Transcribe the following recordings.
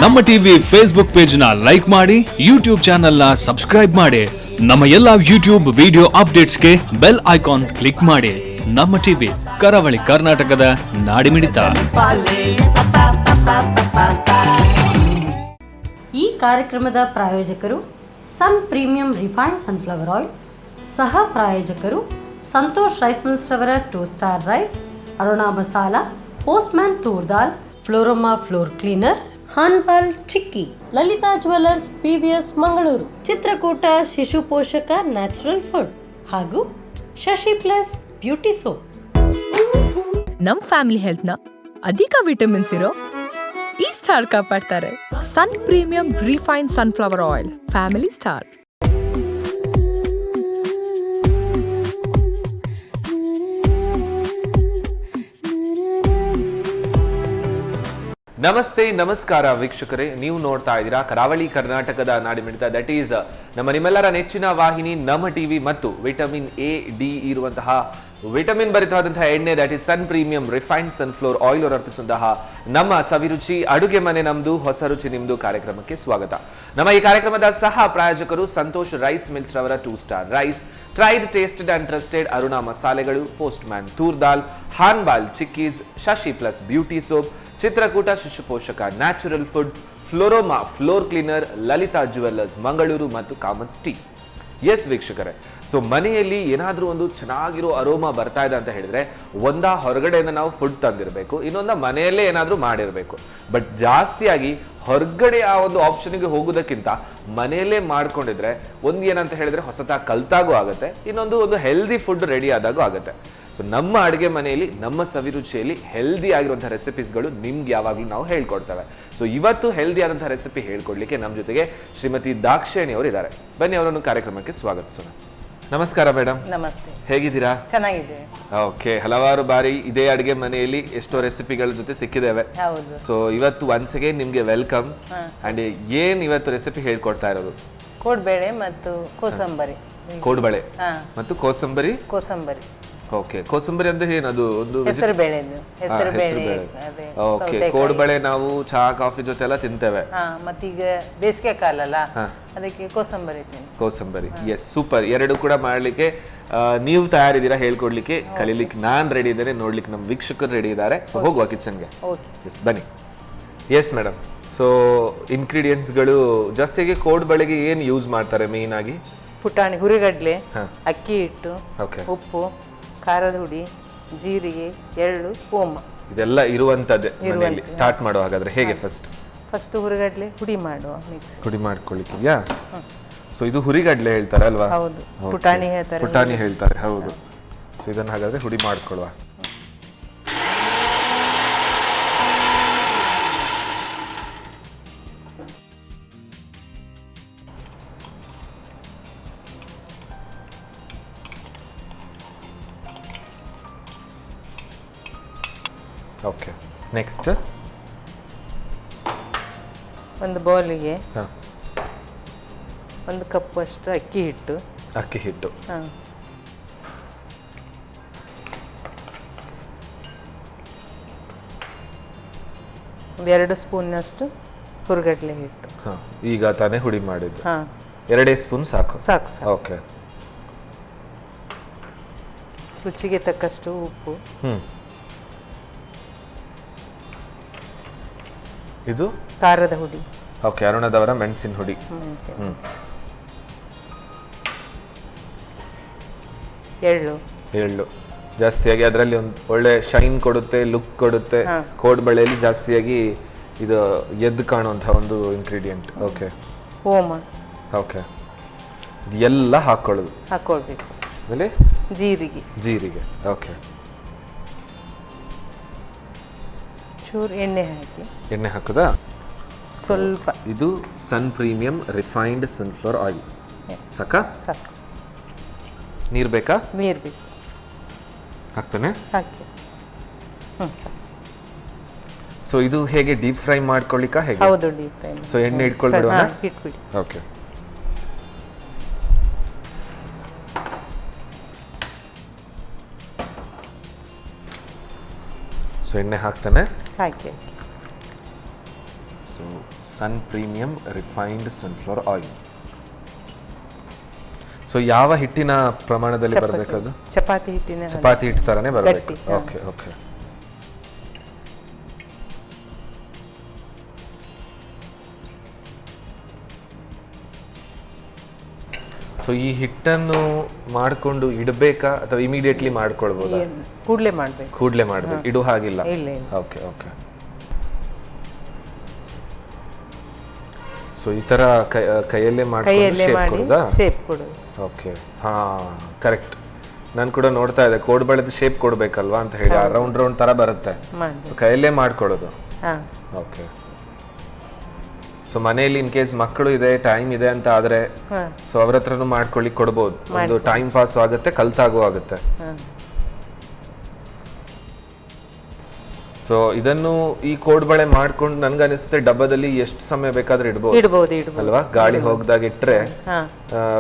ನಮ್ಮ TV Facebook page ನ like ಮಾಡಿ, ಯೂಟ್ಯೂಬ್ ಚಾನೆಲ್ ನ ಸಬ್ಸ್ಕ್ರೈಬ್ ಮಾಡಿ. ನಮ್ಮ ಎಲ್ಲಾ ಯೂಟ್ಯೂಬ್ ವಿಡಿಯೋ ಅಪ್ಡೇಟ್ಸ್ಗೆ ಬೆಲ್ ಐಕಾನ್ ಕ್ಲಿಕ್ ಮಾಡಿ. ನಮ್ಮ ಟಿವಿ ಕರಾವಳಿ ಕರ್ನಾಟಕದ ನಾಡಿಮಿಡಿತ. ಈ ಕಾರ್ಯಕ್ರಮದ ಪ್ರಾಯೋಜಕರು sun premium refined sunflower oil, ಸಹ ಪ್ರಾಯೋಜಕರು ಸಂತೋಷ್ ರೈಸ್ ಮಿಲ್ಸ್ ರವರ 2 star rice, Aruna masala, postman toor dal, Floroma floor cleaner, ಹಾನ್ಬಾಲ್ chikki, Lalitha jewellers PVS Mangaluru, Chitrakoota Shishu Poshaka natural food ಹಾಗೂ ಶಶಿ ಪ್ಲಸ್ ಬ್ಯೂಟಿ ಸೋಪ್. ನಮ್ ಫ್ಯಾಮಿಲಿ ಹೆಲ್ತ್ ನ ಅಧಿಕ ವಿಟಮಿನ್ಸ್ ಇರೋ ಈ ಸ್ಟಾರ್ ಕಾಪಾಡ್ತಾರೆ. Sun premium refined sunflower oil, family star. ನಮಸ್ತೆ, ನಮಸ್ಕಾರ ವೀಕ್ಷಕರೇ. ನೀವು ನೋಡ್ತಾ ಇದ್ದೀರಾ ಕರಾವಳಿ ಕರ್ನಾಟಕದ ನಾಡಿಮಿಡಿತ. ದಟ್ ಈಸ್ ನಮ್ಮ ನಿಮ್ಮೆಲ್ಲರ ನೆಚ್ಚಿನ ವಾಹಿನಿ ನಮ್ಮ ಟಿವಿ. ಮತ್ತು ವಿಟಮಿನ್ A, D ಇರುವಂತಹ ವಿಟಮಿನ್ ಭರಿತವಾದಂತಹ ಎಣ್ಣೆ, that is Sun premium refined sunflower oil ಅವರು ಅರ್ಪಿಸುವಂತಹ ನಮ್ಮ ಸವಿರುಚಿ ಅಡುಗೆ ಮನೆ ನಮ್ದು, ಹೊಸ ರುಚಿ ನಿಮ್ದು ಕಾರ್ಯಕ್ರಮಕ್ಕೆ ಸ್ವಾಗತ. ನಮ್ಮ ಈ ಕಾರ್ಯಕ್ರಮದ ಸಹ ಪ್ರಾಯೋಜಕರು ಸಂತೋಷ್ ರೈಸ್ ಮಿಲ್ಸ್ ರವರ 2 star rice, tried, tasted and trusted Aruna ಮಸಾಲೆಗಳು, ಪೋಸ್ಟ್ಮ್ಯಾನ್ ತೂರ್ ದಾಲ್, ಹಾನ್ಬಾಲ್ chikkis, Shashi plus beauty soap, Chitrakoota Shishu Poshaka natural food, Floroma floor cleaner, Lalitha jewellers Mangaluru ಮತ್ತು ಕಾಮತ್ ಟೀ. ಎಸ್ ವೀಕ್ಷಕರೇ, ಸೊ ಮನೆಯಲ್ಲಿ ಏನಾದರೂ ಒಂದು ಚೆನ್ನಾಗಿರೋ ಅರೋಮಾ ಬರ್ತಾ ಇದೆ ಅಂತ ಹೇಳಿದ್ರೆ, ಒಂದ ಹೊರಗಡೆಯಿಂದ ನಾವು ಫುಡ್ ತಂದಿರಬೇಕು, ಇನ್ನೊಂದ ಮನೆಯಲ್ಲೇ ಏನಾದರೂ ಮಾಡಿರಬೇಕು. ಬಟ್ ಜಾಸ್ತಿಯಾಗಿ ಹೊರಗಡೆ ಆ ಒಂದು ಆಪ್ಷನ್ಗೆ ಹೋಗೋದಕ್ಕಿಂತ ಮನೆಯಲ್ಲೇ ಮಾಡ್ಕೊಂಡಿದ್ರೆ ಒಂದು ಏನಂತ ಹೇಳಿದ್ರೆ ಹೊಸತಾಗಿ ಕಲ್ತಾಗೂ ಆಗುತ್ತೆ, ಇನ್ನೊಂದು ಒಂದು ಹೆಲ್ದಿ ಫುಡ್ ರೆಡಿ ಆದಾಗೂ ಆಗುತ್ತೆ. ಸೊ ನಮ್ಮ ಅಡುಗೆ ಮನೆಯಲ್ಲಿ, ನಮ್ಮ ಸವಿರುಚಿಯಲ್ಲಿ ಹೆಲ್ದಿ ಆಗಿರುವಂತಹ ರೆಸಿಪೀಸ್ಗಳು ನಿಮ್ಗೆ ಯಾವಾಗಲೂ ನಾವು ಹೇಳ್ಕೊಡ್ತೇವೆ. ಸೊ ಇವತ್ತು ಹೆಲ್ದಿ ಆದಂತಹ ರೆಸಿಪಿ ಹೇಳ್ಕೊಡ್ಲಿಕ್ಕೆ ನಮ್ಮ ಜೊತೆಗೆ ಶ್ರೀಮತಿ ದಾಕ್ಷಾಯಣಿ ಅವರು ಇದ್ದಾರೆ. ಬನ್ನಿ, ಅವರನ್ನು ಕಾರ್ಯಕ್ರಮಕ್ಕೆ ಸ್ವಾಗತಿಸೋಣ. ನಮಸ್ಕಾರ ಮೇಡಮ್. ನಮಸ್ತೆ. ಹೇಗಿದ್ದೀರಾ? ಚೆನ್ನಾಗಿದೆ. ಓಕೆ, ಹಲವಾರು ಬಾರಿ ಇದೇ ಅಡುಗೆ ಮನೆಯಲ್ಲಿ ಎಷ್ಟೋ ರೆಸಿಪಿಗಳ ಜೊತೆ ಸಿಕ್ಕಿದ್ದೇವೆ. ಸೊ ಇವತ್ತು ಒನ್ಸ್ ಅಗೇನ್ ನಿಮ್ಗೆ ವೆಲ್ಕಮ್. ಅಂಡ್ ಏನ್ ಇವತ್ತು ರೆಸಿಪಿ ಹೇಳ್ಕೊಡ್ತಾ ಇರೋದು? ಕೋಡ್ಬೇಳೆ ಮತ್ತು ಕೋಸಂಬರಿ. ಕೋಡ್ಬಳೆ ಮತ್ತು ಕೋಸಂಬರಿ. ಓಕೆ, ಕೋಸಂಬರಿ ಅಂದ್ರೆ ಏನದು? ಒಂದು ಹೆಸರುಬೇಳೆ. ಓಕೆ, ಕೋಡ್ಬಳೆ ನಾವು ಚಹಾ ಕಾಫಿ ಜೊತೆ ಎಲ್ಲ ತಿಂತೇವೆ. ಮತ್ತೀಗ ಬೇಸಿಗೆ ಕಾಲ ಅಲ್ಲ, ಅದಕ್ಕೆ ಕೋಸಂಬರಿ. S, super. ಎರಡು ಕೂಡ ಮಾಡ್ಲಿಕ್ಕೆ ನೀವು ತಯಾರಿದ್ದೀರಾ, ಹೇಳ್ಕೊಡ್ಲಿಕ್ಕೆ, ಕಲೀಲಿಕ್ಕೆ ನಾನ್ ರೆಡಿ ಇದ್ದೇನೆ, ನೋಡ್ಲಿಕ್ಕೆ ನಮ್ಮ ವೀಕ್ಷಕರು ರೆಡಿ ಇದ್ದಾರೆ. ಸೊ ಹೋಗುವ ಕಿಚನ್ಗೆ. ಎಸ್, ಬನ್ನಿ. ಎಸ್ ಮೇಡಮ್, ಸೊ ಇಂಗ್ರೀಡಿಯೆಂಟ್ಸ್ಗಳು ಜಾಸ್ತಿಯಾಗಿ ಕೋಡ್ಬಳೆಗೆ ಏನು ಯೂಸ್ ಮಾಡ್ತಾರೆ ಮೇನ್ ಆಗಿ? ಪುಟಾಣಿ, ಹುರಿಗಡ್ಲೆ, ಅಕ್ಕಿ ಹಿಟ್ಟು, ಉಪ್ಪು, ಖಾರದ ಹುಡಿ, ಜೀರಿಗೆ, ಎಳ್ಳು, ಓಮ, ಇದೆಲ್ಲ ಇರುವಂತದ್ದೇ. ಸ್ಟಾರ್ಟ್ ಮಾಡುವ ಹಾಗಾದ್ರೆ ಹೇಗೆ? ಫಸ್ಟ್ ಹುರಿಗಡ್ಲೆ ಹುಡಿ ಮಾಡುವ, ಮಿಕ್ಸ್ ಹುಡಿ ಮಾಡ್ಕೊಳ್ಳಿಕ್ಕಿದ್ಯಾ? ಸೊ ಇದು ಹುರಿಗಡ್ಲೆ ಹೇಳ್ತಾರೆ ಅಲ್ವಾ? ಹೌದು, ಪುಟಾಣಿ ಹೇಳ್ತಾರೆ. ಪುಟಾಣಿ ಹೇಳ್ತಾರೆ, ಹೌದು. ಸೊ ಇದನ್ನ ಹಾಗಾದ್ರೆ ಹುಡಿ ಮಾಡ್ಕೊಳ್ಳುವ. ಓಕೆ, ನೆಕ್ಸ್ಟ್ ಒಂದು ಬೌಲಿಗೆ 1 ಕಪ್ ಅಷ್ಟು ಅಕ್ಕಿ ಹಿಟ್ಟು. ಒಂದು 2 ಸ್ಪೂನ್ನಷ್ಟು ಹುರಿಗಡ್ಲೆ ಹಿಟ್ಟು. ಈಗ ತಾನೇ ಹುಡಿ ಮಾಡಿದ್ದು. 2 ಸ್ಪೂನ್ ಸಾಕು. ಓಕೆ. ರುಚಿಗೆ ತಕ್ಕಷ್ಟು ಉಪ್ಪು. ಇದು ಖಾರದ ಹುಡಿ. ಓಕೆ, ಅರುಣದವರ ಮೆಣಸಿನ ಹುಡಿ. ಎಳ್ಳು ಜಾಸ್ತಿಯಾಗಿ ಅದರಲ್ಲಿ ಒಂದು ಒಳ್ಳೆ ಶೈನ್ ಕೊಡುತ್ತೆ, ಲುಕ್ ಕೊಡುತ್ತೆ. ಕೋಡ್ಬಳೆಯಲ್ಲಿ ಜಾಸ್ತಿಯಾಗಿ ಇದು ಎದ್ದು ಕಾಣುವಂತಹ ಒಂದು ಇಂಗ್ರೀಡಿಯೆಂಟ್. ಓಕೆ. ಓಮ. ಓಕೆ, ಎಲ್ಲ ಹಾಕೊಳ್ಬೇಕು. ಆಮೇಲೆ ಜೀರಿಗೆ. ಓಕೆ. ಚೂರು ಎಣ್ಣೆ ಹಾಕುದಾ? ಸ್ವಲ್ಪ. ಇದು sun premium refined sunflower oil. ಸಾಕಾ? ನೀರು ಬೇಕಾ? ನೀರು ಬೇಕು. ಹಾಕ್ತಾನೆ? ಸೊ ಇದು ಹೇಗೆ ಡೀಪ್ ಫ್ರೈ ಮಾಡ್ಕೊಳ್ಳಿಕ್ಕ? ಹೇಗೆ? ಹೌದು, ಡೀಪ್ ಫ್ರೈ. ಸೊ ಎಣ್ಣೆ ಇಟ್ಕೊಳ್ಬಿಡುವ? ಇಟ್ಬಿಡಿ. ಓಕೆ. ಸೊ ಎಣ್ಣೆ ಹಾಕ್ತಾನೆ? ಹಾಕಿ. So sun premium refined sunflower oil. So ಯಾವ ಹಿಟ್ಟಿನ ಪ್ರಮಾಣದಲ್ಲಿ ಬರಬೇಕದು? ಚಪಾತಿ ಹಿಟ್ಟಿನ ಚಪಾತಿ ಹಿಟ್ಟು ತರನೇ ಬರಬೇಕು. ಗಟ್ಟಿ, ಹಾ. Okay okay. ಸೊ ಈ ಹಿಟ್ಟನ್ನು ಮಾಡಿಕೊಂಡು ಇಡಬೇಕಾ ಅಥವಾ ಇಮಿಡಿಯೇಟ್ಲಿ ಮಾಡ್ಕೊಳ್ಬೋದಾ? ಕೂಡ್ಲೆ ಮಾಡ್ಬೇಕು. ಕೂಡ್ಲೆ ಮಾಡ್ಬೇಕು, ಇಡು ಹಾಗಿಲ್ಲ? ಇಲ್ಲ ಇಲ್ಲ. Okay okay. ಸೊ ಈ ತರ ಕೈಯಲ್ಲೇ ಕೈಯಲ್ಲೇ ಮಾಡಿ ಮಾಡಿ ಕೊಡೋದಾ? ಶೇಪ್ ಕೊಡೋದು. ಓಕೆ, ಹಾ ಕರೆಕ್ಟ್. ನಾನು ಕೂಡ ನೋಡ್ತಾ ಇದ್ದೆ ಕೋಡ್ಬಳೆದ ಶೇಪ್ ಕೊಡ್ಬೇಕಲ್ವಾ ಅಂತ ಹೇಳಿ, ರೌಂಡ್ ರೌಂಡ್ ತರ ಬರುತ್ತೆ. ಮಾಡ್ಬೇಕು. ಸೊ ಕೈಯಲ್ಲೇ ಮಾಡ್ಕೊಡೋದು. ಹಾ. ಓಕೆ. ಸೊ ಮನೆಯಲ್ಲಿ ಇನ್ ಕೇಸ್ ಮಕ್ಕಳು ಇದೆ, ಟೈಮ್ ಇದೆ ಅಂತ ಆದ್ರೆ ಹಾ. ಸೊ ಅವ್ರ ಹತ್ರನೂ ಮಾಡ್ಕೊಳ್ಳಿಕ್ ಕೊಡ್ಬೋದು. ಒಂದು ಟೈಮ್ ಪಾಸ್ ಆಗುತ್ತೆ, ಕಲ್ತಾಗೂ ಆಗುತ್ತೆ. ಹಾ. ಸೊ ಇದನ್ನು ಈ ಕೋಡ್ಬಳೆ ಮಾಡ್ಕೊಂಡು ನನ್ಗನಿಸುತ್ತೆ ಡಬ್ಬದಲ್ಲಿ ಎಷ್ಟು ಸಮಯ ಬೇಕಾದ್ರೆ ಇಡ್ಬೋದು ಇಡ್ಬೋದು ಅಲ್ವಾ? ಗಾಳಿ ಹೋಗದಾಗ ಇಟ್ರೆ ಹಾ.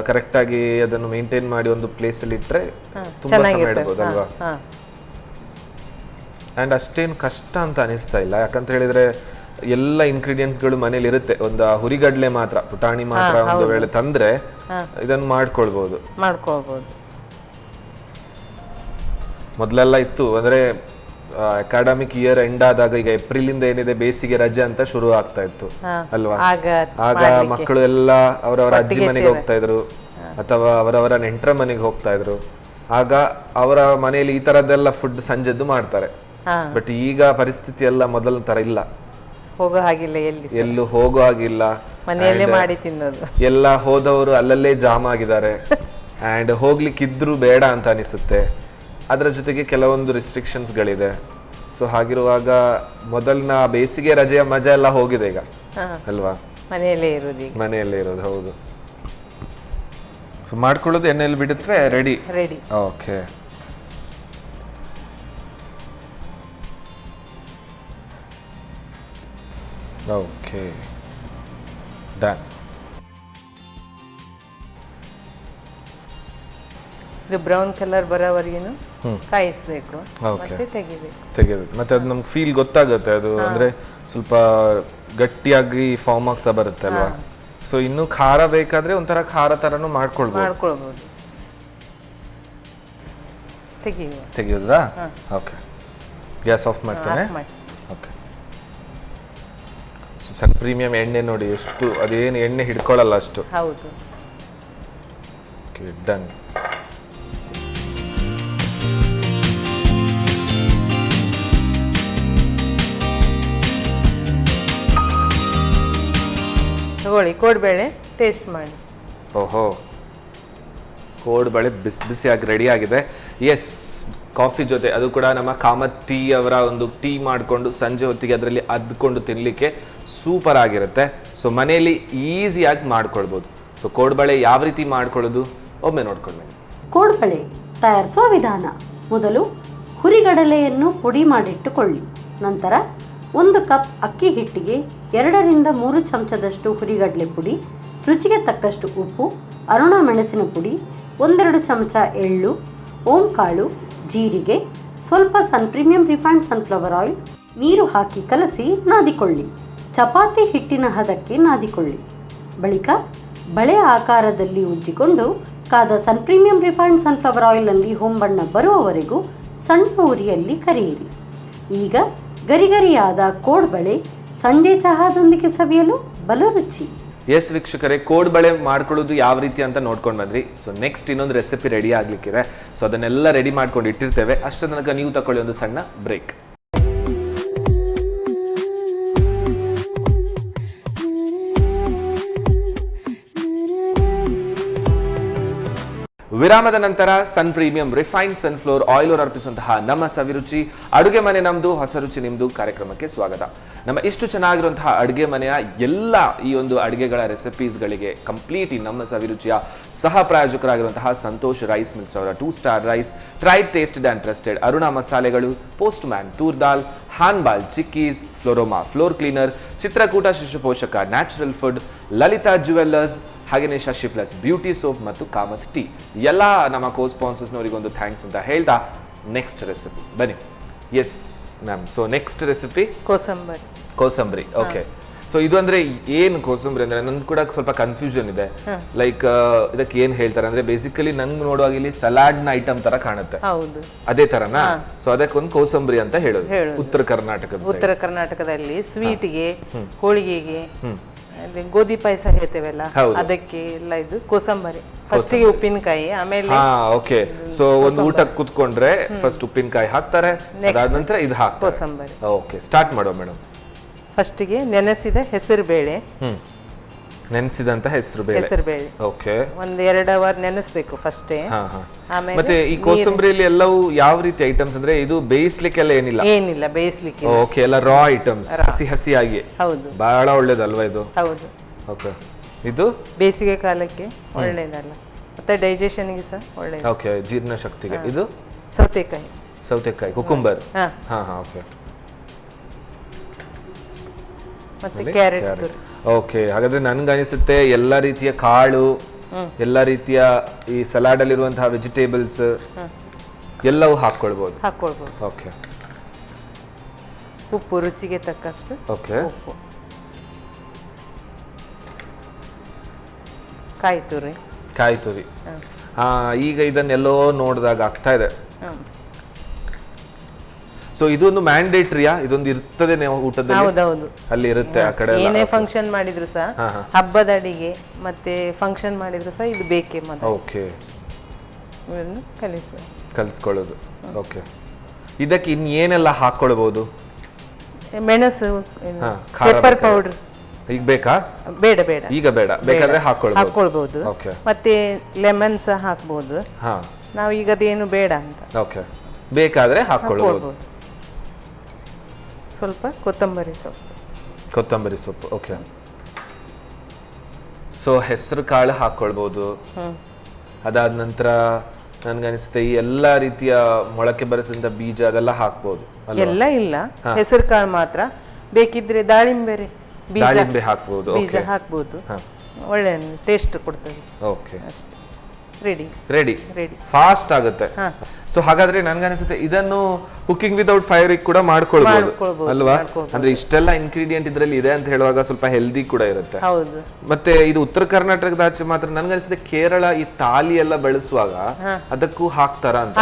ಕರೆಕ್ಟ್ ಆಗಿ ಅದನ್ನು ಮೇಂಟೈನ್ ಮಾಡಿ ಒಂದು ಪ್ಲೇಸ್ ಅಲ್ಲಿ ಇಟ್ರೆ ತುಂಬಾ ಸಮಯ ಚೆನ್ನಾಗಿರ್ತದೆ. ಇಡ್ಬೋದು ಅಲ್ವಾ? ಹಾ. ಅಂಡ್ ಅಷ್ಟೇನು ಕಷ್ಟ ಅಂತ ಅನಿಸ್ತಾ ಇಲ್ಲ. ಯಾಕಂತ ಹೇಳಿದ್ರೆ ಎಲ್ಲ ಇಂಗ್ರೀಡಿಯೆಂಟ್ಸ್ ಗಳು ಮನೇಲಿ ಇರುತ್ತೆ. ಒಂದು ಹುರಿಗಡ್ಲೆ ಮಾತ್ರ, ಪುಟಾಣಿ ಮಾತ್ರ ಒಂದು ವೇಳೆ ತಂದ್ರೆ ಇದನ್ನು ಮಾಡ್ಕೊಳ್ಬಹುದು. ಮಾಡ್ಕೊಳ್ಬೋದು. ಮೊದಲೆಲ್ಲ ಇತ್ತು ಅಂದ್ರೆ ಅಕಾಡೆಮಿಕ್ ಇಯರ್ ಎಂಡ್ ಆದಾಗ, ಈಗ ಏಪ್ರಿಲ್ ಇಂದ ಏನಿದೆ ಬೇಸಿಗೆ ರಜೆ ಅಂತ ಶುರು ಆಗ್ತಾ ಇತ್ತು ಅಲ್ವಾ? ಆಗ ಮಕ್ಕಳು ಎಲ್ಲ ಅವರವರ ಅಜ್ಜಿ ಮನೆಗೆ ಹೋಗ್ತಾ ಇದ್ರು ಅಥವಾ ಅವರವರ ನೆಂಟರ ಮನೆಗೆ ಹೋಗ್ತಾ ಇದ್ರು. ಆಗ ಅವರ ಮನೆಯಲ್ಲಿ ಈ ತರದ್ದೆಲ್ಲ ಫುಡ್ ಸಂಜೆದ್ದು ಮಾಡ್ತಾರೆ. ಬಟ್ ಈಗ ಪರಿಸ್ಥಿತಿ ಎಲ್ಲ ಮೊದಲ ತರ ಇಲ್ಲ. ಹೋಗೋ ಹಾಗಿಲ್ಲ, ಎಲ್ಲೂ ಹೋಗೋ ಹಾಗಿಲ್ಲ, ಮನೆಯಲ್ಲೇ ಮಾಡಿ ತಿನ್ನೋದು. ಎಲ್ಲ ಹೋದವರು ಅಲ್ಲಲ್ಲೇ ಜಾಮ್ ಆಗಿದ್ದಾರೆ. ಅಂಡ್ ಹೋಗ್ಲಿಕ್ಕಿದ್ರು ಬೇಡ ಅಂತ ಅನಿಸುತ್ತೆ. ಅದರ ಜೊತೆಗೆ ಕೆಲವೊಂದು ರಿಸ್ಟ್ರಿಕ್ಷನ್ಸ್ ಗಳಿದೆ. ಸೊ ಹಾಗಿರುವಾಗ ಮೊದಲಿನ ಬೇಸಿಗೆ ರಜೆಯ ಮಜಾ ಎಲ್ಲ ಹೋಗಿದೆ ಈಗ ಅಲ್ವಾ? ಮನೆಯಲ್ಲೇ ಇರೋದು, ಮನೆಯಲ್ಲೇ ಇರೋದು. ಹೌದು. ಸೊ ಮಾಡ್ಕೊಳ್ಳೋದು ಎಣ್ಣೆಯಲ್ಲಿ ಬಿಡಿದ್ರೆ ready. Ready. Okay. Okay, done. ಇದು ಬ್ರೌನ್ ಕಲರ್ ಬರೋವರೆಗೂ ಕಾಯಿಸ್ಬೇಕು, ಮತ್ತೆ ತೆಗಿಬೇಕು. ಮತ್ತೆ ಅದು ನಮ್ಗೆ ಫೀಲ್ ಗೊತ್ತಾಗುತ್ತೆ, ಅದು ಅಂದ್ರೆ ಸ್ವಲ್ಪ ಗಟ್ಟಿಯಾಗಿ ಫಾರ್ಮ್ ಆಗ್ತಾ ಬರುತ್ತೆ ಅಲ್ವಾ? ಸೊ ಇನ್ನು ಖಾರ ಬೇಕಾದ್ರೆ ಒಂಥರ ಖಾರ ತರನು ಮಾಡ್ಕೊಳ್ಬಹುದು. ತೆಗಿಯೋದಾ? ಓಕೆ. ಗ್ಯಾಸ್ ಆಫ್ ಮಾಡ್ತೇನೆ. ಓಕೆ. ಸನ್ ಪ್ರೀಮಿಯಂ ಎಣ್ಣೆ ನೋಡಿ ಎಷ್ಟು, ಅದೇನು ಎಣ್ಣೆ ಹಿಡ್ಕೊಳ್ಳಲ್ಲ ಅಷ್ಟು. ಹೌದು. Okay, done. ತಗೊಳ್ಳಿ, ಕೋಡ್ಬೇಳೆ ಟೇಸ್ಟ್ ಮಾಡಿ. ಓಹೋ, ಕೋಡ್ಬಳೆ ಬಿಸಿ ಬಿಸಿಯಾಗಿ ರೆಡಿ ಆಗಿದೆ. ಎಸ್, ಕಾಫಿ ಜೊತೆ, ಅದು ಕೂಡ ನಮ್ಮ ಕಾಮತ್ ಟೀ ಅವರ ಒಂದು ಟೀ ಮಾಡಿಕೊಂಡು ಸಂಜೆ ಹೊತ್ತಿಗೆ ಅದರಲ್ಲಿ ಅದ್ಕೊಂಡು ತಿನ್ನಲಿಕ್ಕೆ ಸೂಪರ್ ಆಗಿರುತ್ತೆ. ಸೊ ಮನೆಯಲ್ಲಿ ಈಸಿಯಾಗಿ ಮಾಡ್ಕೊಳ್ಬೋದು. ಸೊ ಕೋಡ್ಬಳೆ ಯಾವ ರೀತಿ ಮಾಡ್ಕೊಳ್ಳೋದು ಒಮ್ಮೆ ನೋಡ್ಕೊಂಡು. ಕೋಡ್ಬಳೆ ತಯಾರಿಸುವ ವಿಧಾನ: ಮೊದಲು ಹುರಿಗಡಲೆಯನ್ನು ಪುಡಿ ಮಾಡಿಟ್ಟುಕೊಳ್ಳಿ. ನಂತರ 1 ಕಪ್ ಅಕ್ಕಿ ಹಿಟ್ಟಿಗೆ 2ರಿಂದ 3 ಚಮಚದಷ್ಟು ಹುರಿಗಡಲೆ ಪುಡಿ, ರುಚಿಗೆ ತಕ್ಕಷ್ಟು ಉಪ್ಪು, ಅರುಣ ಮೆಣಸಿನ ಪುಡಿ, 1-2 ಚಮಚ ಎಳ್ಳು, ಓಂಕಾಳು, ಜೀರಿಗೆ, ಸ್ವಲ್ಪ ಸನ್ ಪ್ರೀಮಿಯಂ ರಿಫೈನ್ಡ್ ಸನ್ಫ್ಲವರ್ ಆಯಿಲ್ ನೀರು ಹಾಕಿ ಕಲಸಿ ನಾದಿಕೊಳ್ಳಿ. ಚಪಾತಿ ಹಿಟ್ಟಿನ ಹದಕ್ಕೆ ನಾದಿಕೊಳ್ಳಿ. ಬಳಿಕ ಬಳೆ ಆಕಾರದಲ್ಲಿ ಉಜ್ಜಿಕೊಂಡು ಕಾದ ಸನ್ ಪ್ರೀಮಿಯಂ ರಿಫೈನ್ಡ್ ಸನ್ಫ್ಲವರ್ ಆಯಿಲ್ನಲ್ಲಿ ಹೊಂಬಣ್ಣ ಬರುವವರೆಗೂ ಸಣ್ಣ ಉರಿಯಲ್ಲಿ ಕರಿಯಿರಿ. ಈಗ ಗರಿಗರಿಯಾದ ಕೋಡ್ಬಳೆ ಸಂಜೆ ಚಹಾದೊಂದಿಗೆ ಸವಿಯಲು ಬಲು ರುಚಿ. ಎಸ್ ವೀಕ್ಷಕರೇ, ಕೋಡ್ಬಳೆ ಮಾಡ್ಕೊಳ್ಳೋದು ಯಾವ ರೀತಿ ಅಂತ ನೋಡ್ಕೊಂಡು ಬಂದ್ರಿ. ಸೊ ನೆಕ್ಸ್ಟ್ ಇನ್ನೊಂದು ರೆಸಿಪಿ ರೆಡಿ ಆಗ್ಲಿಕ್ಕಿದೆ. ಸೊ ಅದನ್ನೆಲ್ಲ ರೆಡಿ ಮಾಡ್ಕೊಂಡು ಇಟ್ಟಿರ್ತೇವೆ. ಅಷ್ಟರ ತನಕ ನೀವು ತಗೊಳ್ಳಿ ಒಂದು ಸಣ್ಣ ಬ್ರೇಕ್. ವಿರಾಮದ ನಂತರ ಸನ್ ಪ್ರೀಮಿಯಂ ರಿಫೈನ್ಡ್ ಸನ್ಫ್ಲವರ್ ಆಯಿಲ್ ಅವರು ಅರ್ಪಿಸುವಂತಹ ನಮ್ಮ ಸವಿರುಚಿ ಅಡುಗೆ ಮನೆ ನಮ್ದು, ಹೊಸ ರುಚಿ ನಿಮ್ದು ಕಾರ್ಯಕ್ರಮಕ್ಕೆ ಸ್ವಾಗತ. ನಮ್ಮ ಇಷ್ಟು ಚೆನ್ನಾಗಿರುವಂತಹ ಅಡುಗೆ ಮನೆಯ ಎಲ್ಲ ಈ ಒಂದು ಅಡುಗೆಗಳ ರೆಸಿಪೀಸ್ಗಳಿಗೆ ಕಂಪ್ಲೀಟ್ ಈ ನಮ್ಮ ಸವಿರುಚಿಯ ಸಹ ಪ್ರಾಯೋಜಕರಾಗಿರುವಂತಹ ಸಂತೋಷ್ ರೈಸ್ ಮಿಲ್ಸ್ ಅವರ 2 star rice, tried tasted and trusted Aruna ಮಸಾಲೆಗಳು, ಪೋಸ್ಟ್ ಮ್ಯಾನ್ ತೂರ್ ದಾಲ್, ಹಾನ್ಬಾಲ್ chikkis, Floroma floor cleaner, Chitrakoota Shishu Poshaka natural food, Lalitha jewellers, ಹಾಗೆಯೇ ಶಶಿ ಪ್ಲಸ್ ಬ್ಯೂಟಿ ಸೋಪ್ ಮತ್ತು ಕಾಮತ್ ಟೀ, ಎಲ್ಲ ನಮ್ಮ ಕೋ ಸ್ಪಾನ್ಸರ್ಸ್ನವರಿಗೊಂದು ಥ್ಯಾಂಕ್ಸ್ ಅಂತ ಹೇಳ್ತಾ ನೆಕ್ಸ್ಟ್ ರೆಸಿಪಿ ಬನ್ನಿ. Yes ma'am, so next recipe kosambari. Kosambari. Okay, so ಇದು ಅಂದ್ರೆ ಏನು ಕೋಸಂಬರಿ ಅಂದ್ರೆ ನನ್ ಕೂಡ ಸ್ವಲ್ಪ ಕನ್ಫ್ಯೂಷನ್ ಇದೆ. ಲೈಕ್ ಇದಕ್ಕೆ ಏನ್ ಹೇಳ್ತಾರೆ ಅಂದ್ರೆ ಬೇಸಿಕಲಿ ನಂಗೆ ನೋಡುವಾಗ ಇಲ್ಲಿ ಸಲಾಡ್ ನ ಐಟಮ್ ತರ ಕಾಣುತ್ತೆ. ಹೌದು, ಅದೇ ತರನಾ? ಸೊ ಅದಕ್ಕೊಂದು ಕೋಸಂಬರಿ ಅಂತ ಹೇಳೋದು ಉತ್ತರ ಕರ್ನಾಟಕದಲ್ಲಿ ಸ್ವೀಟ್ಗೆ, ಹೋಳಿಗೆಗೆ, ಗೋಧಿ ಪಾಯಸ ಹೇಳ್ತೇವಲ್ಲ ಅದಕ್ಕೆ ಎಲ್ಲ ಇದು ಕೋಸಂಬರಿ. ಫಸ್ಟಿಗೆ ಉಪ್ಪಿನಕಾಯಿ, ಆಮೇಲೆ ಓಕೆ. ಸೊ ಒಂದು ಊಟಕ್ಕೆ ಕುತ್ಕೊಂಡ್ರೆ ಫಸ್ಟ್ ಉಪ್ಪಿನಕಾಯಿ ಹಾಕ್ತಾರೆ, ಅದಾದ ನಂತರ ಇದು ಹಾಕ್ತಾರೆ ಕೋಸಂಬರಿ. ಓಕೆ, ಸ್ಟಾರ್ಟ್ ಮಾಡುವ ಮೇಡಮ್. ಫಸ್ಟಿಗೆ ನೆನೆಸಿದ ಹೆಸರು ಬೇಳೆ, ನೆನೆಸಿದಂತ ಹೆಸರು ಬೇಳೆ. ಓಕೆ, 1-2 ಅವರ್ ನೆನೆಸ್ಬೇಕು ಫಸ್ಟೇ. ಆಮೇಲೆ ಮತ್ತೆ ಈ ಕೋಸಂಬರಿಯಲ್ಲಿ ಎಲ್ಲವೂ ಯಾವ ರೀತಿ ಐಟಮ್ಸ್ ಅಂದ್ರೆ ಇದು ಬೇಯಿಸ್ಲಿಕ್ಕೆಲ್ಲ ಏನಿಲ್ಲ ಬೇಯಿಸ್ಲಿಕ್ಕೆ. ಓಕೆ, ಎಲ್ಲ ರಾ ಐಟಮ್ಸ್, ಹಸಿಯಾಗಿ. ಹೌದು, ಬಹಳ ಒಳ್ಳೇದಲ್ವಾ ಇದು? ಹೌದು. ಓಕೆ, ಇದು ಬೇಸಿಗೆ ಕಾಲಕ್ಕೆ ಒಳ್ಳೇದಲ್ಲ, ಮತ್ತೆ ಡೈಜೆಷನ್ಗೆ ಸಹ ಒಳ್ಳೇದು. ಓಕೆ, ಜೀರ್ಣ ಶಕ್ತಿಗೆ. ಇದು ಸೌತೆಕಾಯಿ ಕುಕುಂಬರ್. ಓಕೆ, ಮತ್ತೆ ಕ್ಯಾರೆಟ್. ಓಕೆ, ಹಾಗಾದ್ರೆ ನನ್ಗೆ ಅನಿಸುತ್ತೆ ಎಲ್ಲ ರೀತಿಯ ಕಾಳು, ಎಲ್ಲ ರೀತಿಯ ಈ ಸಲಾಡ್ ಅಲ್ಲಿರುವಂತಹ ವೆಜಿಟೇಬಲ್ಸ್ ಎಲ್ಲವೂ ಹಾಕೊಳ್ಬಹುದು. ಓಕೆ, ಉಪ್ಪು ರುಚಿಗೆ ತಕ್ಕಷ್ಟು. ಓಕೆ, ಉಪ್ಪು, ಕಾಯಿ ತುರಿ. ಈಗ ಇದನ್ನೆಲ್ಲೋ ನೋಡಿದಾಗ ಆಗ್ತಾ ಇದೆ. ಸೊ ಇದೊಂದು ಮ್ಯಾಂಡೇಟ್ರಿಯಾ? ಇದೊಂದು ಇರ್ತದೆ ಊಟದಲ್ಲಿ? ಹೌದೌದು, ಅಲ್ಲಿ ಇರುತ್ತೆ. ಆ ಕಡೆ ಏನೇ ಫಂಕ್ಷನ್ ಮಾಡಿದ್ರು ಸಹ, ಹಬ್ಬದ ಅಡಿಗೆ ಮತ್ತೆ ಫಂಕ್ಷನ್ ಮಾಡಿದ್ರು ಸಹ ಇದು ಬೇಕೇ. ಓಕೆ, ಕಲಿಸ್ಕೊಳ್ಳೋದು. ಓಕೆ, ಇದಕ್ಕೆ ಇನ್ನೇನೆಲ್ಲ ಹಾಕೊಳ್ಬಹುದು? ಮೆಣಸು, ಪೆಪ್ಪರ್ ಪೌಡರ್. ಈಗ ಬೇಕಾ? ಬೇಡ, ಈಗ ಬೇಡ, ಬೇಕಾದ್ರೆ ಹಾಕೊಳ್ಬಹುದು. ಮತ್ತೆ ಲೆಮನ್ ಸಹ ಹಾಕ್ಬಹುದು. ನಾವು ಈಗ ಅದೇನು ಬೇಡ ಅಂತ. ಓಕೆ, ಬೇಕಾದ್ರೆ ಹಾಕೊಳ್ಬಹುದು. ಸ್ವಲ್ಪ ಕೊತ್ತಂಬರಿ ಸೊಪ್ಪು. ಓಕೆ, ಸೊ ಹೆಸರು ಕಾಳು ಹಾಕೊಳ್ಬಹುದು. ಅದಾದ ನಂತರ ನನ್ಗನಿಸುತ್ತೆ ಈ ಎಲ್ಲಾ ರೀತಿಯ ಮೊಳಕೆ ಬರಿಸಿದ ಬೀಜ ಅದೆಲ್ಲ ಹಾಕ್ಬಹುದು. ಎಲ್ಲ ಇಲ್ಲ, ಹೆಸರು ಕಾಳು ಮಾತ್ರ. ಬೇಕಿದ್ರೆ ದಾಳಿಂಬೆ ಹಾಕ್ಬಹುದು. ಬೀಜ ಹಾಕ್ಬಹುದು, ಒಳ್ಳೆ ಟೇಸ್ಟ್ ಕೊಡ್ತದೆ. ಓಕೆ, ಅಷ್ಟೇ. ರೆಡಿ, ಫಾಸ್ಟ್ ಆಗುತ್ತೆ. ಸೊ ಹಾಗಾದ್ರೆ ನನ್ಗನ್ಸುತ್ತೆ ಇದನ್ನು ಕುಕಿಂಗ್ ವಿದೌಟ್ ಫೈರ್ ಕೂಡ ಮಾಡ್ಕೊಳ್ಬಹುದು ಅಲ್ವಾ? ಅಂದ್ರೆ ಇಷ್ಟೆಲ್ಲ ಇಂಗ್ರೀಡಿಯೆಂಟ್ ಇದ್ರಲ್ಲಿ ಇದೆ ಅಂತ ಹೇಳುವಾಗ ಸ್ವಲ್ಪ ಹೆಲ್ದಿ ಕೂಡ ಇರುತ್ತೆ. ಹೌದು. ಮತ್ತೆ ಇದು ಉತ್ತರ ಕರ್ನಾಟಕದ ಆಚೆ ಮಾತ್ರ ನನ್ಗನ್ಸುತ್ತೆ. ಕೇರಳ ಈ ತಾಲಿ ಎಲ್ಲ ಬಳಸುವಾಗ ಅದಕ್ಕೂ ಹಾಕ್ತಾರ ಅಂತ?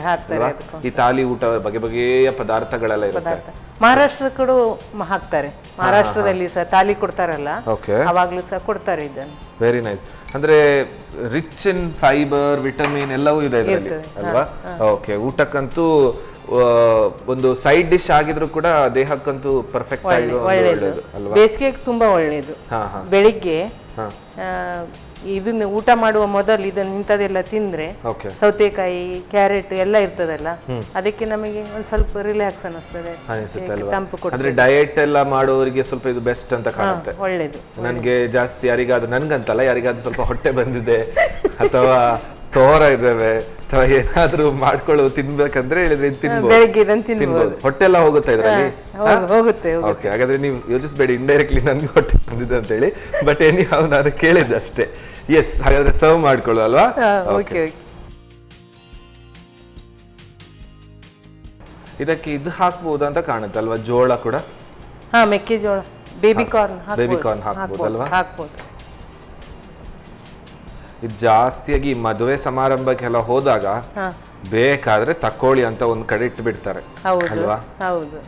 ಹಾಕ್ತಾರೆ. ಈ ತಾಲಿ ಊಟ ಬಗೆ ಬಗೆಯ ಪದಾರ್ಥಗಳೆಲ್ಲ ಇರುತ್ತೆ. ಮಹಾರಾಷ್ಟ್ರ ಕೂಡ ಹಾಕ್ತಾರೆ. ಮಹಾರಾಷ್ಟ್ರದಲ್ಲಿ ಸಹ ತಾಲಿ ಕೊಡ್ತಾರಲ್ಲ, ಅವಾಗ್ಲೂ ಸಹ ಕೊಡ್ತಾರೆ ಇದನ್ನು. Very nice. ಅಂದ್ರೆ ರಿಚ್ ಇನ್ ಫೈಬರ್, ವಿಟಮಿನ್ ಎಲ್ಲವೂ ಇದೆ ಇದರಲ್ಲಿ ಅಲ್ವಾ? ಓಕೆ, ಊಟಕ್ಕಂತೂ ಒಂದು ಸೈಡ್ ಡಿಶ್ ಆಗಿದ್ರು ಕೂಡ ದೇಹಕ್ಕಂತೂ ಪರ್ಫೆಕ್ಟ್ ಆಗಿ ಒಳ್ಳೆಯದು ಅಲ್ವಾ? ಬೇಸಿಗೆಗೆ ತುಂಬಾ ಒಳ್ಳೆಯದು. ಬೆಳಿಗ್ಗೆ ಇದನ್ನ ಊಟ ಮಾಡುವ ಮೊದಲು ಇದನ್ನ ಇಂಥದೆಲ್ಲ ತಿಂದ್ರೆ, ಸೌತೆಕಾಯಿ, ಕ್ಯಾರೆಟ್ ಎಲ್ಲ ಇರ್ತದಲ್ಲ, ಅದಕ್ಕೆ ನಮಗೆ ಒಂದ್ ಸ್ವಲ್ಪ ರಿಲ್ಯಾಕ್ಸ್ ಅನಿಸ್ತದೆ, ತಂಪು ಕೊಡುತ್ತೆ. ಅಂದ್ರೆ ಡಯಟ್ ಎಲ್ಲ ಮಾಡೋರಿಗೆ ಸ್ವಲ್ಪ ಇದು ಬೆಸ್ಟ್ ಅಂತ ಕಾಣುತ್ತೆ. ಒಳ್ಳೇದು. ನನ್ಗೆ ಜಾಸ್ತಿ ಯಾರಿಗಾದ್ರೂ, ನನ್ಗಂತಲ್ಲ, ಯಾರಿಗಾದ್ರೂ ಸ್ವಲ್ಪ ಹೊಟ್ಟೆ ಬಂದಿದೆ ಅಥವಾ ತೋರ ಇದಾವೆ ಅಥವಾ ಏನಾದ್ರೂ ಮಾಡ್ಕೊಳ್ಳೋದು ತಿನ್ಬೇಕಂದ್ರೆ ಹೇಳಿದ್ರೆ ಬೆಳಿಗ್ಗೆ ಇದನ್ನ ತಿನ್ಬೋದು. ಹೊಟ್ಟೆ ಎಲ್ಲ ಹೋಗುತ್ತೆ ಇದ್ರಲ್ಲಿ? ಹೋಗುತ್ತೆ. ಓಕೆ, ಹಾಗಾದ್ರೆ ನೀವು ಯೋಚಿಸ್ಬೇಡಿ ಇಂಡೈರೆಕ್ಟ್ಲಿ ನನ್ಗೆ ಹೊಟ್ಟೆ ಬಂದಿದೆ ಅಂತ ಹೇಳಿ. ಬಟ್ ಎನಿ ಹಾವ್ ನಾನು ಕೇಳಿದ್ದೆ ಅಷ್ಟೇ. ಎಸ್, ಹಾಗಾದ್ರೆ ಸರ್ವ್ ಮಾಡ್ಕೊಳ್ಳೋ ಅಲ್ವಾ? ಇದಕ್ಕೆ ಇದು ಹಾಕ್ಬಹುದು ಅಂತ ಕಾಣುತ್ತೆ ಅಲ್ವಾ? ಜೋಳ ಕೂಡ? ಮೆಕ್ಕೆಜೋಳ, ಬೇಬಿ ಕಾರ್ನ್ ಹಾಕ್ಬಹುದಲ್ವಾ? ಇದು ಜಾಸ್ತಿಯಾಗಿ ಮದುವೆ ಸಮಾರಂಭಕ್ಕೆಲ್ಲ ಹೋದಾಗ ಬೇಕಾದ್ರೆ ತಕೊಳ್ಳಿ ಅಂತ ಒಂದ್ ಕಡೆ ಇಟ್ಟು ಬಿಡ್ತಾರೆ ಅಲ್ವಾ? ಹೌದು.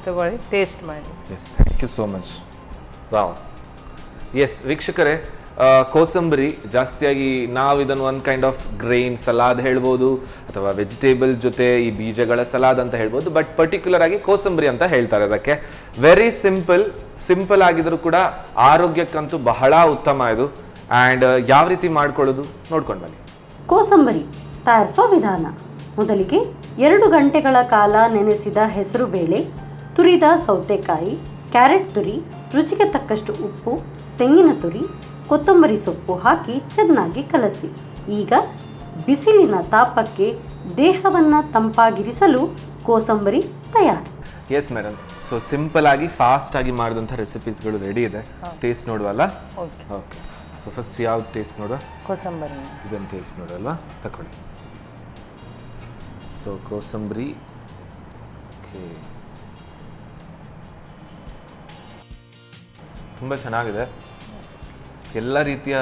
ತಗೊಳ್ಳಿ, ಟೇಸ್ಟ್ ಮಾಡಿ. Yes, thank you so much. Wow. Yes ವೀಕ್ಷಕರೇ, ಕೋಸಂಬರಿ ಜಾಸ್ತಿಯಾಗಿ ನಾವು ಇದನ್ನು ಒಂದು ಕೈಂಡ್ ಆಫ್ ಗ್ರೈನ್ ಸಲಾದ್ ಹೇಳ್ಬೋದು, ಅಥವಾ ವೆಜಿಟೇಬಲ್ ಜೊತೆ ಈ ಬೀಜಗಳ ಸಲಾದ್ ಅಂತ ಹೇಳ್ಬೋದು. ಬಟ್ ಪರ್ಟಿಕ್ಯುಲರ್ ಆಗಿ ಕೋಸಂಬರಿ ಅಂತ ಹೇಳ್ತಾರೆ ಅದಕ್ಕೆ. ವೆರಿ ಸಿಂಪಲ್ ಆಗಿದ್ರು ಕೂಡ ಆರೋಗ್ಯಕ್ಕಂತೂ ಬಹಳ ಉತ್ತಮ ಇದು. ಆ್ಯಂಡ್ ಯಾವ ರೀತಿ ಮಾಡ್ಕೊಳ್ಳೋದು ನೋಡ್ಕೊಂಡು ಬನ್ನಿ. ಕೋಸಂಬರಿ ತಯಾರಿಸುವ ವಿಧಾನ: ಮೊದಲಿಗೆ 2 ಗಂಟೆಗಳ ಕಾಲ ನೆನೆಸಿದ ಹೆಸರು ಬೇಳೆ, ತುರಿದ ಸೌತೆಕಾಯಿ, ಕ್ಯಾರೆಟ್ ತುರಿ, ರುಚಿಗೆ ತಕ್ಕಷ್ಟು ಉಪ್ಪು, ತೆಂಗಿನ ತುರಿ, ಕೊತ್ತಂಬರಿ ಸೊಪ್ಪು ಹಾಕಿ ಚೆನ್ನಾಗಿ ಕಲಸಿ. ಈಗ ಬಿಸಿಲಿನ ತಾಪಕ್ಕೆ ದೇಹವನ್ನು ತಂಪಾಗಿರಿಸಲು ಕೋಸಂಬರಿ ತಯಾರು. ಎಸ್ ಮೇಡಮ್, ಸೊ ಸಿಂಪಲ್ ಆಗಿ ಫಾಸ್ಟ್ ಆಗಿ ಮಾಡಿದಂಥ ರೆಸಿಪೀಸ್ಗಳು ರೆಡಿ ಇದೆ. ಟೇಸ್ಟ್ ನೋಡುವಲ್ಲ? ಓಕೆ. ಸೊ ಫಸ್ಟ್ ಯಾವ್ದು ಟೇಸ್ಟ್ ನೋಡುವ? ಕೋಸಂಬರಿ. ಇದನ್ನು ಟೇಸ್ಟ್ ನೋಡಲ್ವಾ, ತಗೊಳ್ಳಿ. ಸೊ ಕೋಸಂಬರಿ. ಓಕೆ, ತುಂಬ ಚೆನ್ನಾಗಿದೆ. ಎಲ್ಲ ರೀತಿಯ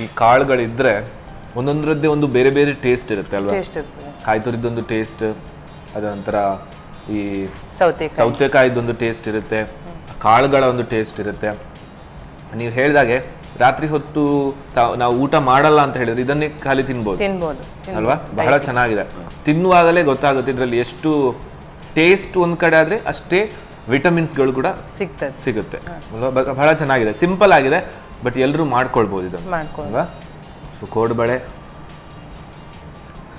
ಈ ಕಾಳುಗಳಿದ್ದರೆ ಒಂದೊಂದರದ್ದೇ ಒಂದು ಬೇರೆ ಬೇರೆ ಟೇಸ್ಟ್ ಇರುತ್ತೆ ಅಲ್ವಾ? ಟೇಸ್ಟ್ ಇರ್ತದೆ. ಕಾಯಿ ತುರಿದೊಂದು ಟೇಸ್ಟ್, ಅದರ ನಂತರ ಈ ಸೌತೆಕಾಯಿದೊಂದು ಟೇಸ್ಟ್ ಇರುತ್ತೆ, ಕಾಳುಗಳ ಒಂದು ಟೇಸ್ಟ್ ಇರುತ್ತೆ. ನೀವು ಹೇಳಿದಾಗೆ ರಾತ್ರಿ ಹೊತ್ತು ನಾವು ಊಟ ಮಾಡಲ್ಲ ಅಂತ ಹೇಳಿದ್ರೆ ಇದನ್ನೇ ಖಾಲಿ ತಿನ್ಬೋದು ಅಲ್ವಾ? ಬಹಳ ಚೆನ್ನಾಗಿದೆ. ತಿನ್ನುವಾಗಲೇ ಗೊತ್ತಾಗುತ್ತೆ ಇದರಲ್ಲಿ ಎಷ್ಟು ಟೇಸ್ಟ್ ಒಂದು ಕಡೆ ಆದರೆ ಅಷ್ಟೇ ವಿಟಮಿನ್ಸ್ಗಳು ಕೂಡ ಸಿಗುತ್ತೆ ಅಲ್ವಾ? ಬಹಳ ಚೆನ್ನಾಗಿದೆ, ಸಿಂಪಲ್ ಆಗಿದೆ, ಬಟ್ ಎಲ್ಲರೂ ಮಾಡ್ಕೊಳ್ಬೋದು ಇದನ್ನು ಅಲ್ವಾ? ಸೊ ಕೋಡುಬಳೆ,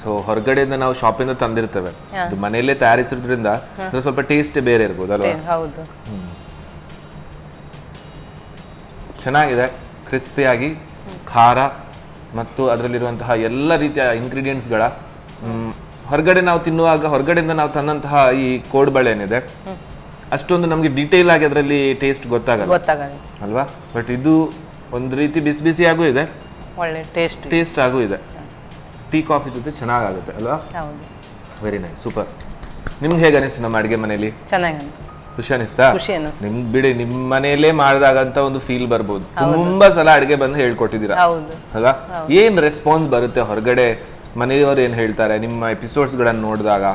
ಸೊ ಹೊರಗಡೆಯಿಂದ ನಾವು ಶಾಪಿಂದ ತಂದಿರ್ತೇವೆ, ಇದು ಮನೆಯಲ್ಲೇ ತಯಾರಿಸಿರೋದ್ರಿಂದ ಸ್ವಲ್ಪ ಟೇಸ್ಟ್ ಬೇರೆ ಇರ್ಬೋದು ಅಲ್ವಾ? ಚೆನ್ನಾಗಿದೆ, ಕ್ರಿಸ್ಪಿಯಾಗಿ, ಖಾರ ಮತ್ತು ಅದರಲ್ಲಿರುವಂತಹ ಎಲ್ಲ ರೀತಿಯ ಇಂಗ್ರೀಡಿಯೆಂಟ್ಸ್ಗಳ ಹೊರಗಡೆ ನಾವು ತಿನ್ನುವಾಗ ಹೊರಗಡೆಯಿಂದ ನಾವು ತಂದಂತಹ ಈ ಕೋಡುಬಳೆ ಏನಿದೆ ಅಷ್ಟೊಂದು ನಮಗೆ ಡೀಟೇಲ್ ಆಗಿ ಅದರಲ್ಲಿ ಟೇಸ್ಟ್ ಗೊತ್ತಾಗಲ್ಲ ಅಲ್ವಾ? ಬಟ್ ಇದು ಒಂದು ರೀತಿ ಬಿಸಿ ಬಿಸಿಯಾಗೂ ಇದೆ, ಒಳ್ಳೆ ಟೇಸ್ಟ್ ಆಗೂ ಇದೆ. ಟೀ ಕಾಫಿ ಜೊತೆ ಚೆನ್ನಾಗುತ್ತೆ ಅಲ್ವಾ? Very nice, super. ನಿಮ್ಗೆ ಹೇಗೆ ಅನಿಸ್ತು ನಮ್ಮ ಅಡುಗೆ ಮನೆಯಲ್ಲಿ? ಚೆನ್ನಾಗಿ ಖುಷಿ ಅನಿಸ್ತಾ? ನಿಮ್ ಬಿಡಿ, ನಿಮ್ಮ ಮನೆಯಲ್ಲೇ ಮಾಡಿದಾಗಂತ ಒಂದು ಫೀಲ್ ಬರ್ಬೋದು. ತುಂಬಾ ಸಲ ಅಡುಗೆ ಬಂದು ಹೇಳ್ಕೊಟ್ಟಿದ್ದೀರಾ ಅಲ್ವಾ? ಏನ್ ರೆಸ್ಪಾನ್ಸ್ ಬರುತ್ತೆ ಹೊರಗಡೆ? ಮನೆಯವರು ಏನ್ ಹೇಳ್ತಾರೆ ನಿಮ್ಮ ಎಪಿಸೋಡ್ಸ್ ಗಳನ್ನ ನೋಡಿದಾಗ?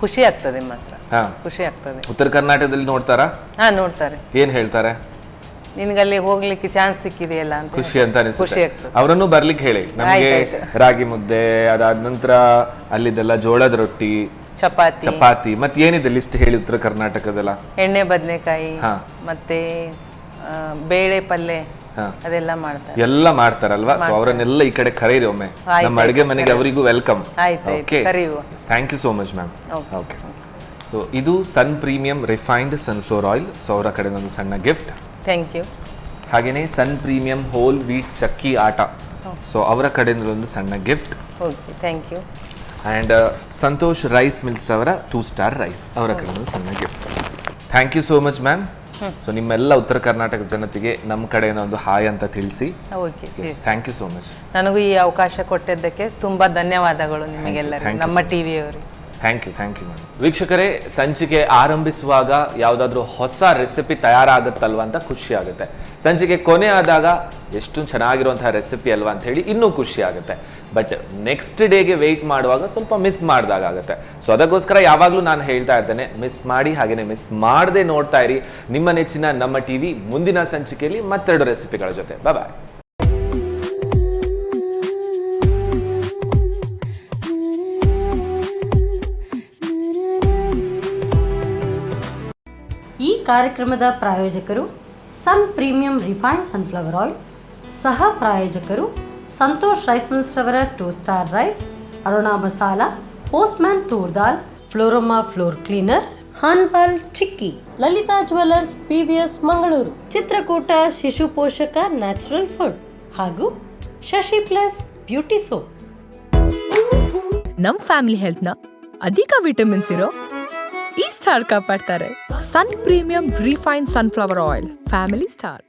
ಖುಷಿ ಆಗ್ತದೆ ಮಾತ್ರ, ಖುಷಿ ಆಗ್ತದೆ. ಉತ್ತರ ಕರ್ನಾಟಕದಲ್ಲಿ ನೋಡ್ತಾರಾ? ನೋಡ್ತಾರೆ. ಏನ್ ಹೇಳ್ತಾರೆ? ನಿನ್ಗಲ್ಲಿ ಹೋಗ್ಲಿಕ್ಕೆ ಚಾನ್ಸ್ ಸಿಕ್ಕಿದೆಯಲ್ಲ ಅಂತ ಖುಷಿ ಅಂತ ಅನಿಸುತ್ತೆ. ಅವರನ್ನು ಬರ್ಲಿಕ್ಕೆ ಹೇಳಿ ನಮಗೆ. ರಾಗಿ ಮುದ್ದೆ, ಅದಾದ ನಂತರ ಅಲ್ಲಿದೆಲ್ಲ ಜೋಳದ ರೊಟ್ಟಿ, ಚಪಾತಿ, ಮತ್ತೆ ಏನಿದೆ ಲಿಸ್ಟ್ ಹೇಳಿ ಉತ್ತರ ಕರ್ನಾಟಕದಲ್ಲ? ಎಣ್ಣೆ ಬದನೆಕಾಯಿ, ಮತ್ತೆ ಬೇಳೆ ಪಲ್ಯ, ಅದೆಲ್ಲ ಮಾಡ್ತಾರೆ. ಎಲ್ಲ ಮಾಡ್ತಾರಲ್ವಾ? ಸೊ ಅವರನ್ನೆಲ್ಲ ಈ ಕಡೆ ಕರೀರಿ ಒಮ್ಮೆ ನಮ್ಮ ಅಡುಗೆ ಮನೆಗೆ, ಅವರಿಗೂ welcome. Thank you so much ma'am. Okay, so ಇದು sun premium refined sunflower oil. So ಅವರ ಕಡೆ ಒಂದು ಸಣ್ಣ ಗಿಫ್ಟ್. Thank you. ಹಾಗೇನೆ ಸನ್ ಪ್ರೀಮಿಯಂ ಹೋಲ್ ವೀಟ್ ಚಕ್ಕಿ ಆಟ, ಸೊ ಅವರ ಕಡೆಯಿಂದ ಒಂದು ಸಣ್ಣ gift. Okay, thank you. And Santosh rice mills ಅವರ 2 ಸ್ಟಾರ್ ರೈಸ್, ಅವರ ಕಡೆ ಒಂದು ಸಣ್ಣ gift. Thank you so much ma'am. So ನಿಮ್ಮೆಲ್ಲ ಉತ್ತರ ಕರ್ನಾಟಕ ಜನತೆಗೆ ನಮ್ಮ ಕಡೆಯಿಂದ ಒಂದು ಹಾಯ್ ಅಂತ ತಿಳಿಸಿ. Thank you so much. ನನಗೂ ಈ ಅವಕಾಶ ಕೊಟ್ಟಿದ್ದಕ್ಕೆ ತುಂಬಾ ಧನ್ಯವಾದಗಳು ನಿಮಗೆಲ್ಲರಿಗೂ, ನಮ್ಮ ಟಿವಿಯವರಿಗೆ. Thank you ma'am. ವೀಕ್ಷಕರೇ, ಸಂಚಿಕೆ ಆರಂಭಿಸುವಾಗ ಯಾವುದಾದ್ರೂ ಹೊಸ ರೆಸಿಪಿ ತಯಾರಾಗುತ್ತಲ್ವ ಅಂತ ಖುಷಿ ಆಗುತ್ತೆ. ಸಂಚಿಕೆ ಕೊನೆ ಆದಾಗ ಎಷ್ಟು ಚೆನ್ನಾಗಿರುವಂತಹ ರೆಸಿಪಿ ಅಲ್ವಾ ಅಂತ ಹೇಳಿ ಇನ್ನೂ ಖುಷಿ ಆಗುತ್ತೆ. ಬಟ್ ನೆಕ್ಸ್ಟ್ ಡೇಗೆ ವೆಯ್ಟ್ ಮಾಡುವಾಗ ಸ್ವಲ್ಪ ಮಿಸ್ ಮಾಡಿದಾಗ ಆಗುತ್ತೆ. ಸೊ ಅದಕ್ಕೋಸ್ಕರ ಯಾವಾಗಲೂ ನಾನು ಹೇಳ್ತಾ ಇರ್ತೇನೆ, ಮಿಸ್ ಮಾಡಿ ಹಾಗೇನೆ ಮಿಸ್ ಮಾಡದೆ ನೋಡ್ತಾ ಇರಿ ನಿಮ್ಮ ನೆಚ್ಚಿನ ನಮ್ಮ ಟಿವಿ. ಮುಂದಿನ ಸಂಚಿಕೆಯಲ್ಲಿ ಮತ್ತೆರಡು ರೆಸಿಪಿಗಳ ಜೊತೆ. ಬಾಯ್. ಈ ಕಾರ್ಯಕ್ರಮದ ಪ್ರಾಯೋಜಕರು sun premium refined sunflower oil, ಸಹ ಪ್ರಾಯೋಜಕರು ಸಂತೋಷ್ ರೈಸ್ ಮಿಲ್ಸ್ ರವರ 2 star rice, Aruna masala, postman toor dal, Florama floor cleaner, Hanpal chikki, Lalitha jewellers PVS Mangaluru, Chitrakoota Shishu Poshaka natural food ಹಾಗೂ ಶಶಿ ಪ್ಲಸ್ ಬ್ಯೂಟಿ ಸೋಪ್. ನಮ್ ಫ್ಯಾಮಿಲಿ ಹೆಲ್ತ್ ನ ಅಧಿಕ ವಿಟಮಿನ್ಸ್ ಇರೋ ಈ ಸ್ಟಾರ್ ಕಾಪಾಡ್ತಾರೆ. Sun premium refined sunflower oil, family star.